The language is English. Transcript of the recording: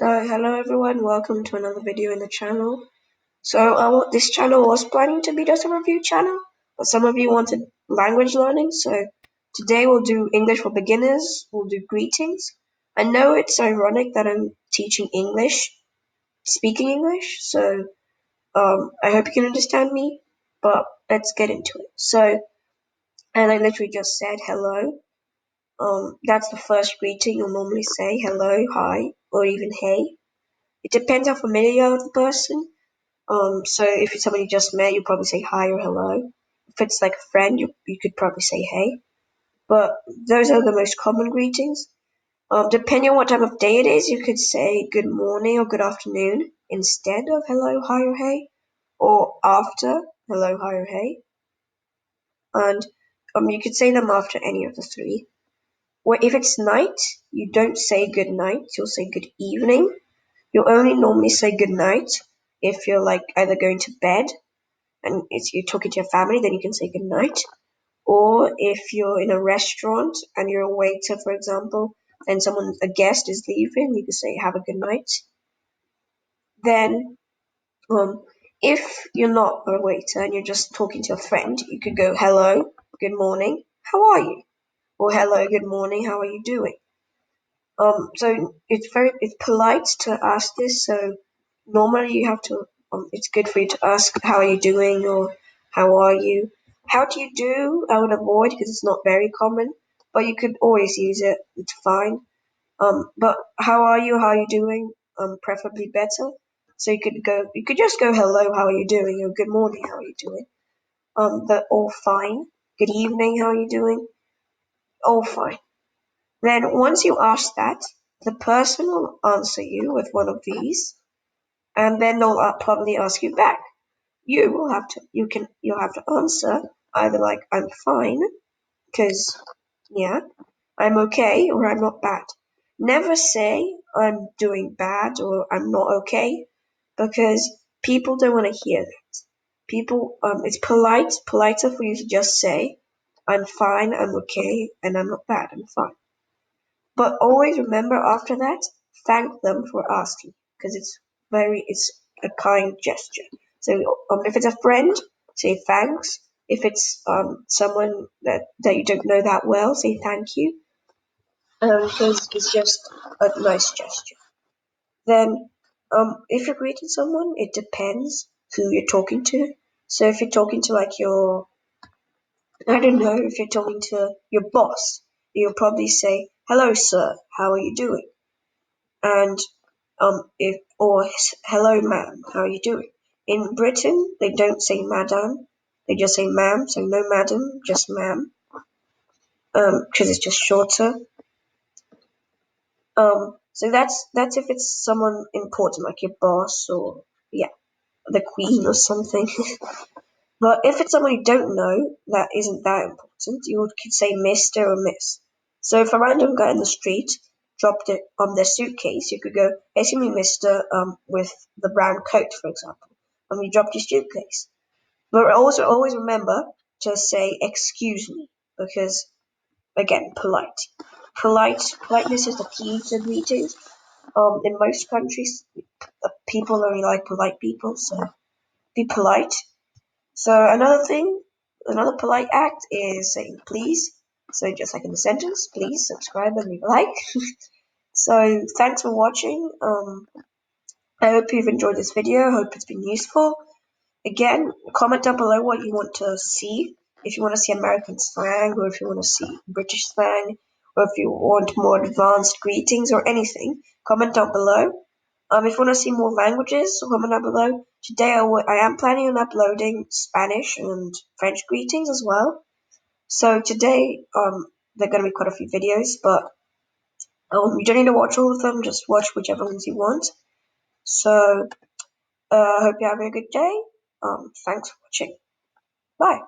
Hello everyone, welcome to another video in the channel. This channel was planning to be just a review channel, but some of you wanted language learning, so today we'll do English for beginners, we'll do greetings. I know it's ironic that I'm teaching English, speaking English, I hope you can understand me, but let's get into it. And I literally just said hello. That's the first greeting you'll normally say, hello, hi, or even hey. It depends how familiar you are with the person. So if it's somebody you just met, you probably say hi or hello. If it's like a friend, you could probably say hey. But those are the most common greetings. Depending on what time of day it is, you could say good morning or good afternoon instead of hello, hi, or hey, or after hello, hi, or hey. And you could say them after any of the three. If it's night, you don't say good night, you'll say good evening. You'll only normally say good night if you're like either going to bed and you're talking to your family, then you can say good night. Or if you're in a restaurant and you're a waiter, for example, and a guest is leaving, you can say have a good night. Then, if you're not a waiter and you're just talking to a friend, you could go hello, good morning, how are you? Or hello, good morning, how are you doing? So it's polite to ask this. So normally you have to. It's good for you to ask how are you doing or how are you. How do you do? I would avoid because it's not very common, but you could always use it. It's fine. But how are you? How are you doing? Preferably better. So you could just go hello, how are you doing? Or good morning, how are you doing? They're all fine. Good evening, how are you doing? All fine. Then once you ask that, the person will answer you with one of these, and then they'll probably ask you back. You'll have to answer either like I'm fine, because yeah, I'm okay, or I'm not bad. Never say I'm doing bad or I'm not okay, because people don't want to hear that. It's politer for you to just say I'm fine, I'm okay, and I'm not bad, I'm fine. But always remember after that, thank them for asking, because it's a kind gesture. So if it's a friend, say thanks. If it's someone that you don't know that well, say thank you, because it's just a nice gesture. Then, if you're greeting someone, it depends who you're talking to. So if you're talking to like I don't know, if you're talking to your boss, you'll probably say, "Hello, sir. How are you doing?" And if or hello ma'am, how are you doing? In Britain, they don't say madam, they just say ma'am, so no madam, just ma'am, because it's just shorter. So that's if it's someone important, like your boss or yeah, the queen or something. But if it's someone you don't know that isn't that important, you could say Mr. or Miss. So if a random guy in the street dropped it on their suitcase, you could go, "Excuse me, Mister, with the brown coat, for example, you dropped your suitcase." But also always remember to say "Excuse me," because again, politeness is the key to greetings. In most countries, people only like polite people, so be polite. So another polite act is saying please. So just like in the sentence, please subscribe and leave a like. So thanks for watching. I hope you've enjoyed this video. I hope it's been useful. Again, comment down below what you want to see. If you want to see American slang, or if you want to see British slang, or if you want more advanced greetings or anything, comment down below. If you want to see more languages, comment down below. Today I am planning on uploading Spanish and French greetings as well. So today, there are going to be quite a few videos, but you don't need to watch all of them. Just watch whichever ones you want. So, I hope you're having a good day. Thanks for watching. Bye.